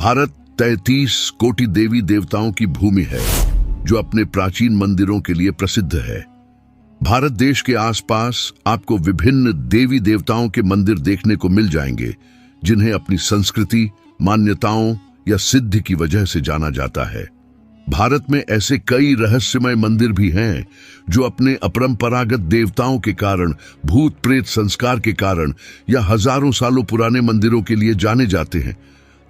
भारत 33 कोटि देवी देवताओं की भूमि है जो अपने प्राचीन मंदिरों के लिए प्रसिद्ध है। भारत देश के आसपास आपको विभिन्न देवी देवताओं के मंदिर देखने को मिल जाएंगे, जिन्हें अपनी संस्कृति, मान्यताओं या सिद्धि की वजह से जाना जाता है। भारत में ऐसे कई रहस्यमय मंदिर भी हैं जो अपने अपरंपरागत देवताओं के कारण, भूत प्रेत संस्कार के कारण या हजारों सालों पुराने मंदिरों के लिए जाने जाते हैं।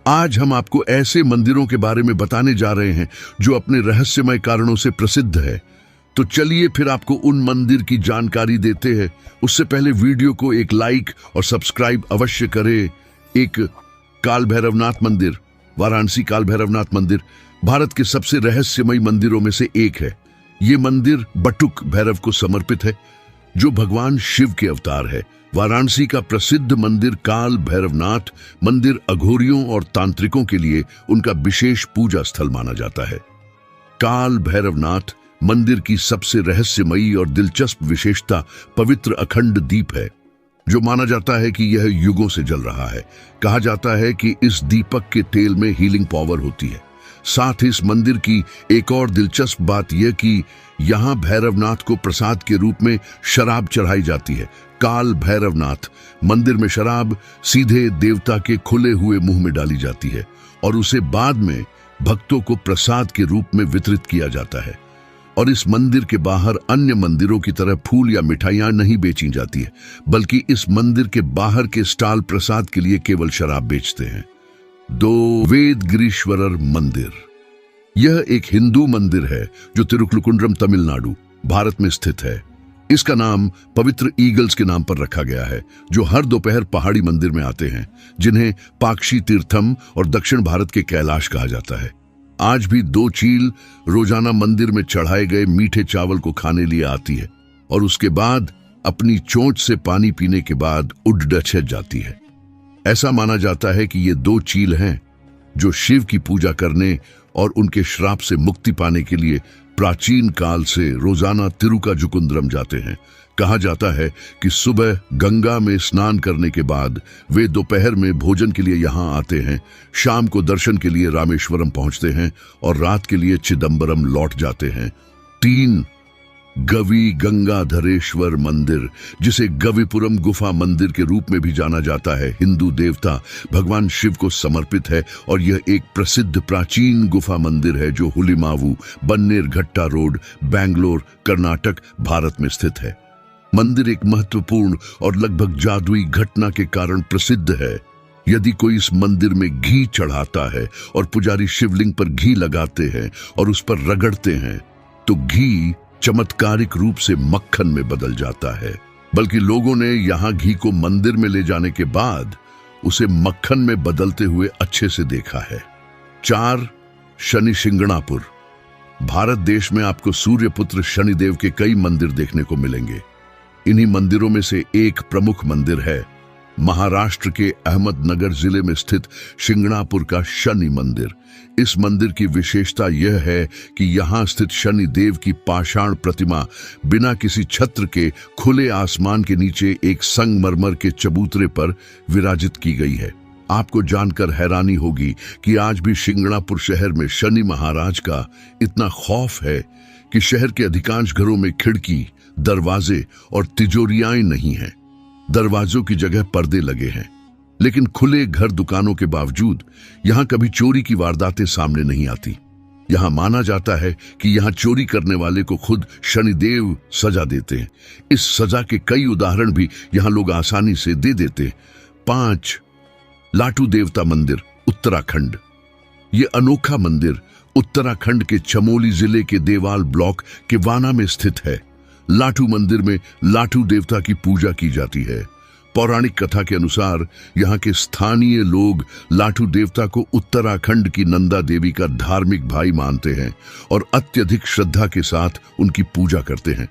आज हम आपको ऐसे मंदिरों के बारे में बताने जा रहे हैं जो अपने रहस्यमय कारणों से प्रसिद्ध है। तो चलिए फिर आपको उन मंदिर की जानकारी देते हैं। उससे पहले वीडियो को एक लाइक और सब्सक्राइब अवश्य करें। एक काल भैरवनाथ मंदिर। वाराणसी काल भैरवनाथ मंदिर भारत के सबसे रहस्यमय मंदिरों में से एक है। ये मंदिर बटुक भैरव को समर्पित है, जो भगवान शिव के अवतार है। वाराणसी का प्रसिद्ध मंदिर काल भैरवनाथ मंदिर अघोरियों और तांत्रिकों के लिए उनका विशेष पूजा स्थल माना जाता है। काल भैरवनाथ मंदिर की सबसे रहस्यमयी और दिलचस्प विशेषता पवित्र अखंड दीप है, जो माना जाता है कि यह युगों से जल रहा है। कहा जाता है कि इस दीपक के तेल में हीलिंग पावर होती है। साथ ही इस मंदिर की एक और दिलचस्प बात यह कि यहाँ भैरवनाथ को प्रसाद के रूप में शराब चढ़ाई जाती है। काल भैरवनाथ मंदिर में शराब सीधे देवता के खुले हुए मुंह में डाली जाती है और उसे बाद में भक्तों को प्रसाद के रूप में वितरित किया जाता है। और इस मंदिर के बाहर अन्य मंदिरों की तरह फूल या मिठाइयां नहीं बेची जाती है, बल्कि इस मंदिर के बाहर के स्टॉल प्रसाद के लिए केवल शराब बेचते हैं। 2 वेदगिरीश्वरर मंदिर। यह एक हिंदू मंदिर है जो तिरुक्कुंड्रम, तमिलनाडु, भारत में स्थित है। इसका नाम पवित्र ईगल्स के नाम पर रखा गया है, जो हर दोपहर पहाड़ी मंदिर में आते हैं, जिन्हें पाक्षी तीर्थम और दक्षिण भारत के कैलाश कहा जाता है। आज भी 2 चील रोजाना मंदिर में चढ़ाए गए मीठे चावल को खाने लिए आती है और उसके बाद अपनी चोंच से पानी पीने के बाद उड़ जाती है। ऐसा माना जाता है कि ये 2 चील हैं जो शिव की पूजा करने और उनके श्राप से मुक्ति पाने के लिए प्राचीन काल से रोजाना तिरुक्कुंद्रम जाते हैं। कहा जाता है कि सुबह गंगा में स्नान करने के बाद वे दोपहर में भोजन के लिए यहाँ आते हैं, शाम को दर्शन के लिए रामेश्वरम पहुंचते हैं और रात के लिए चिदंबरम लौट जाते हैं। 3 गवि गंगाधरेश्वर मंदिर, जिसे गविपुरम गुफा मंदिर के रूप में भी जाना जाता है, हिंदू देवता भगवान शिव को समर्पित है और यह एक प्रसिद्ध प्राचीन गुफा मंदिर है जो हुलिमावु, बन्नेरघट्टा रोड, बेंगलोर, कर्नाटक, भारत में स्थित है। मंदिर एक महत्वपूर्ण और लगभग जादुई घटना के कारण प्रसिद्ध है। यदि कोई इस मंदिर में घी चढ़ाता है और पुजारी शिवलिंग पर घी लगाते हैं और उस पर रगड़ते हैं, तो घी चमत्कारिक रूप से मक्खन में बदल जाता है। बल्कि लोगों ने यहाँ घी को मंदिर में ले जाने के बाद उसे मक्खन में बदलते हुए अच्छे से देखा है। 4 शनि शिंगणापुर। भारत देश में आपको सूर्यपुत्र शनिदेव के कई मंदिर देखने को मिलेंगे। इन्हीं मंदिरों में से एक प्रमुख मंदिर है महाराष्ट्र के अहमदनगर जिले में स्थित शिंगणापुर का शनि मंदिर। इस मंदिर की विशेषता यह है कि यहाँ स्थित शनि देव की पाषाण प्रतिमा बिना किसी छत्र के खुले आसमान के नीचे एक संगमरमर के चबूतरे पर विराजित की गई है। आपको जानकर हैरानी होगी कि आज भी शिंगणापुर शहर में शनि महाराज का इतना खौफ है कि शहर के अधिकांश घरों में खिड़की, दरवाजे और तिजोरियां नहीं हैं। दरवाजों की जगह पर्दे लगे हैं, लेकिन खुले घर दुकानों के बावजूद यहाँ कभी चोरी की वारदातें सामने नहीं आती। यहाँ माना जाता है कि यहाँ चोरी करने वाले को खुद शनिदेव सजा देते हैं। इस सजा के कई उदाहरण भी यहाँ लोग आसानी से दे देते हैं। 5 लाटू देवता मंदिर, उत्तराखंड। ये अनोखा मंदिर उत्तराखंड के चमोली जिले के देवाल ब्लॉक के वाना में स्थित है। लाटू मंदिर में लाटू देवता की पूजा की जाती है। पौराणिक कथा के अनुसार यहाँ के स्थानीय लोग लाटू देवता को उत्तराखंड की नंदा देवी का धार्मिक भाई मानते हैं और अत्यधिक श्रद्धा के साथ उनकी पूजा करते हैं।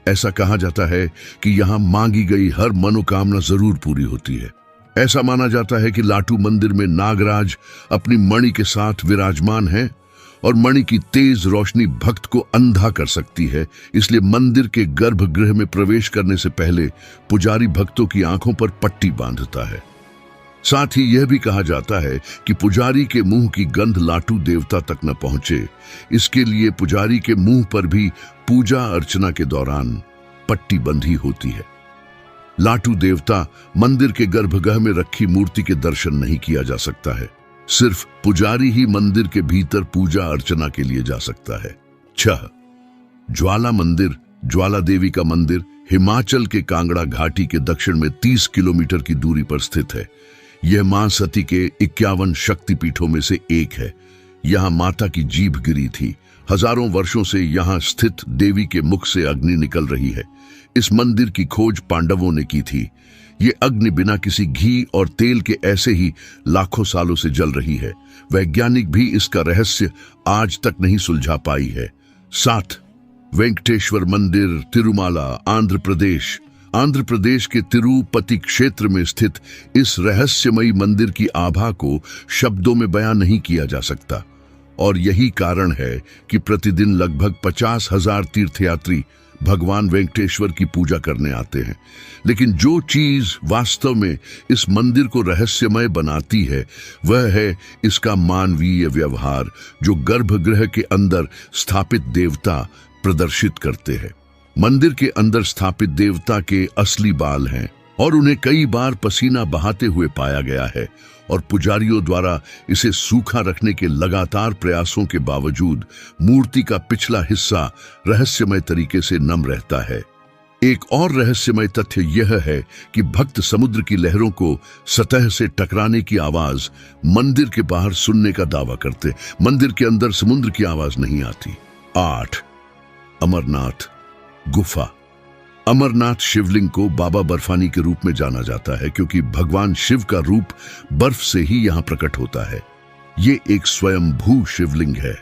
ऐसा कहा जाता है कि यहाँ मांगी गई हर मनोकामना जरूर पूरी होती है। ऐसा माना जाता है कि लाटू मंदिर में नागराज अपनी मणि के साथ विराजमान है और मणि की तेज रोशनी भक्त को अंधा कर सकती है। इसलिए मंदिर के गर्भगृह में प्रवेश करने से पहले पुजारी भक्तों की आंखों पर पट्टी बांधता है। साथ ही यह भी कहा जाता है कि पुजारी के मुंह की गंध लाटू देवता तक न पहुंचे, इसके लिए पुजारी के मुंह पर भी पूजा अर्चना के दौरान पट्टी बंधी होती है। लाटू देवता मंदिर के गर्भगृह में रखी मूर्ति के दर्शन नहीं किया जा सकता है। सिर्फ पुजारी ही मंदिर के भीतर पूजा अर्चना के लिए जा सकता है। 6. ज्वाला मंदिर। ज्वाला देवी का मंदिर हिमाचल के कांगड़ा घाटी के दक्षिण में 30 किलोमीटर की दूरी पर स्थित है। यह मां सती के 51 शक्तिपीठों में से एक है। यहाँ माता की जीभ गिरी थी। हजारों वर्षों से यहाँ स्थित देवी के मुख से अग्नि निकल रही है। इस मंदिर की खोज पांडवों ने की थी। ये अग्नि बिना किसी घी और तेल के ऐसे ही लाखों सालों से जल रही है। वैज्ञानिक भी इसका रहस्य आज तक नहीं सुलझा पाई है। 7. वेंकटेश्वर मंदिर, तिरुमाला, आंध्र प्रदेश। आंध्र प्रदेश के तिरुपति क्षेत्र में स्थित इस रहस्यमयी मंदिर की आभा को शब्दों में बयां नहीं किया जा सकता, और यही कारण है कि प्रतिदिन लगभग 50,000 तीर्थयात्री भगवान वेंकटेश्वर की पूजा करने आते हैं। लेकिन जो चीज वास्तव में इस मंदिर को रहस्यमय बनाती है वह है इसका मानवीय व्यवहार, जो गर्भगृह के अंदर स्थापित देवता प्रदर्शित करते हैं। मंदिर के अंदर स्थापित देवता के असली बाल हैं और उन्हें कई बार पसीना बहाते हुए पाया गया है, और पुजारियों द्वारा इसे सूखा रखने के लगातार प्रयासों के बावजूद मूर्ति का पिछला हिस्सा रहस्यमय तरीके से नम रहता है। एक और रहस्यमय तथ्य यह है कि भक्त समुद्र की लहरों को सतह से टकराने की आवाज मंदिर के बाहर सुनने का दावा करते। मंदिर के अंदर समुद्र की आवाज नहीं आती। 8. अमरनाथ गुफा। अमरनाथ शिवलिंग को बाबा बर्फानी के रूप में जाना जाता है, क्योंकि भगवान शिव का रूप बर्फ से ही यहाँ प्रकट होता है। ये एक स्वयंभू शिवलिंग है,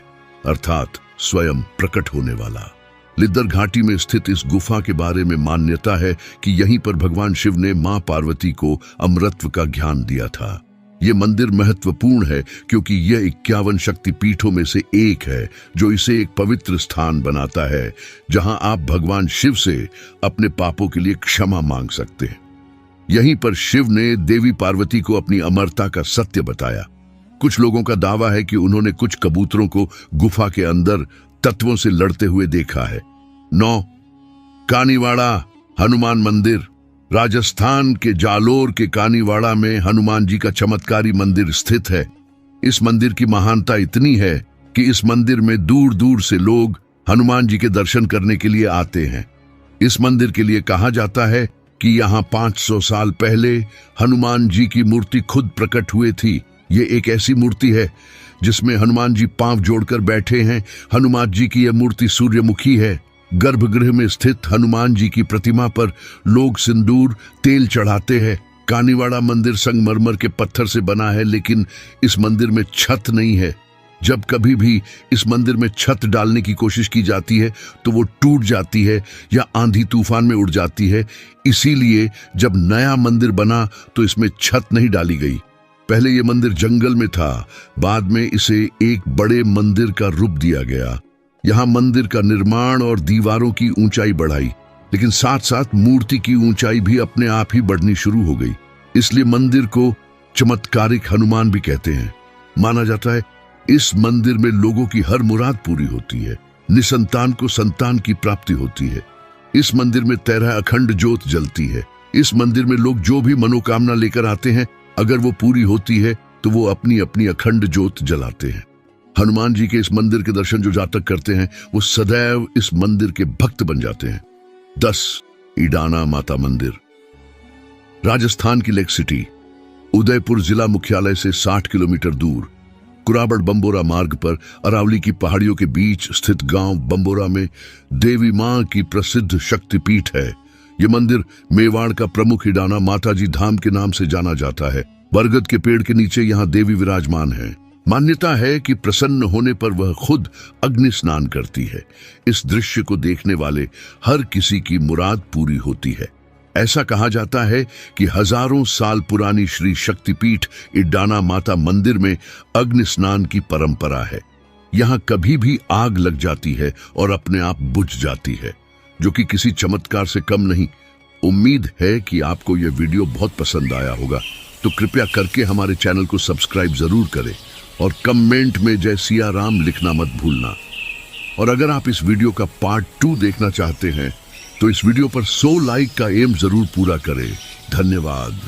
अर्थात स्वयं प्रकट होने वाला। लिद्दर घाटी में स्थित इस गुफा के बारे में मान्यता है कि यहीं पर भगवान शिव ने मां पार्वती को अमरत्व का ज्ञान दिया था। ये मंदिर महत्वपूर्ण है क्योंकि यह 51 शक्तिपीठों में से एक है, जो इसे एक पवित्र स्थान बनाता है जहां आप भगवान शिव से अपने पापों के लिए क्षमा मांग सकते हैं। यहीं पर शिव ने देवी पार्वती को अपनी अमरता का सत्य बताया। कुछ लोगों का दावा है कि उन्होंने कुछ कबूतरों को गुफा के अंदर तत्वों से लड़ते हुए देखा है। 9. कानीवाड़ा हनुमान मंदिर। राजस्थान के जालोर के कानीवाड़ा में हनुमान जी का चमत्कारी मंदिर स्थित है। इस मंदिर की महानता इतनी है कि इस मंदिर में दूर दूर से लोग हनुमान जी के दर्शन करने के लिए आते हैं। इस मंदिर के लिए कहा जाता है कि यहाँ 500 साल पहले हनुमान जी की मूर्ति खुद प्रकट हुए थी। ये एक ऐसी मूर्ति है जिसमें हनुमान जी पांव जोड़कर बैठे हैं। हनुमान जी की यह मूर्ति सूर्यमुखी है। गर्भगृह में स्थित हनुमान जी की प्रतिमा पर लोग सिंदूर तेल चढ़ाते हैं। कानीवाड़ा मंदिर संगमरमर के पत्थर से बना है, लेकिन इस मंदिर में छत नहीं है। जब कभी भी इस मंदिर में छत डालने की कोशिश की जाती है तो वो टूट जाती है या आंधी तूफान में उड़ जाती है। इसीलिए जब नया मंदिर बना तो इसमें छत नहीं डाली गई। पहले ये मंदिर जंगल में था, बाद में इसे एक बड़े मंदिर का रूप दिया गया। यहाँ मंदिर का निर्माण और दीवारों की ऊंचाई बढ़ाई, लेकिन साथ साथ मूर्ति की ऊंचाई भी अपने आप ही बढ़नी शुरू हो गई। इसलिए मंदिर को चमत्कारिक हनुमान भी कहते हैं। माना जाता है इस मंदिर में लोगों की हर मुराद पूरी होती है। निसंतान को संतान की प्राप्ति होती है। इस मंदिर में 13 अखंड ज्योत जलती है। इस मंदिर में लोग जो भी मनोकामना लेकर आते हैं, अगर वो पूरी होती है तो वो अपनी अपनी अखंड ज्योत जलाते हैं। हनुमान जी के इस मंदिर के दर्शन जो जातक करते हैं वो सदैव इस मंदिर के भक्त बन जाते हैं। 10. ईडाना माता मंदिर। राजस्थान की लेक सिटी उदयपुर जिला मुख्यालय से 60 किलोमीटर दूर कुराबड़ बंबोरा मार्ग पर अरावली की पहाड़ियों के बीच स्थित गांव बंबोरा में देवी मां की प्रसिद्ध शक्तिपीठ है। यह मंदिर मेवाड़ का प्रमुख ईडाना माताजी धाम के नाम से जाना जाता है। बरगद के पेड़ के नीचे यहाँ देवी विराजमान है। मान्यता है कि प्रसन्न होने पर वह खुद अग्नि स्नान करती है। इस दृश्य को देखने वाले हर किसी की मुराद पूरी होती है। ऐसा कहा जाता है कि हजारों साल पुरानी श्री शक्तिपीठ ईडाना माता मंदिर में अग्नि स्नान की परंपरा है। यहाँ कभी भी आग लग जाती है और अपने आप बुझ जाती है, जो कि किसी चमत्कार से कम नहीं। उम्मीद है कि आपको यह वीडियो बहुत पसंद आया होगा। तो कृपया करके हमारे चैनल को सब्सक्राइब जरूर करें और कमेंट में जय सिया राम लिखना मत भूलना। और अगर आप इस वीडियो का पार्ट 2 देखना चाहते हैं तो इस वीडियो पर 100 लाइक का एम जरूर पूरा करें। धन्यवाद।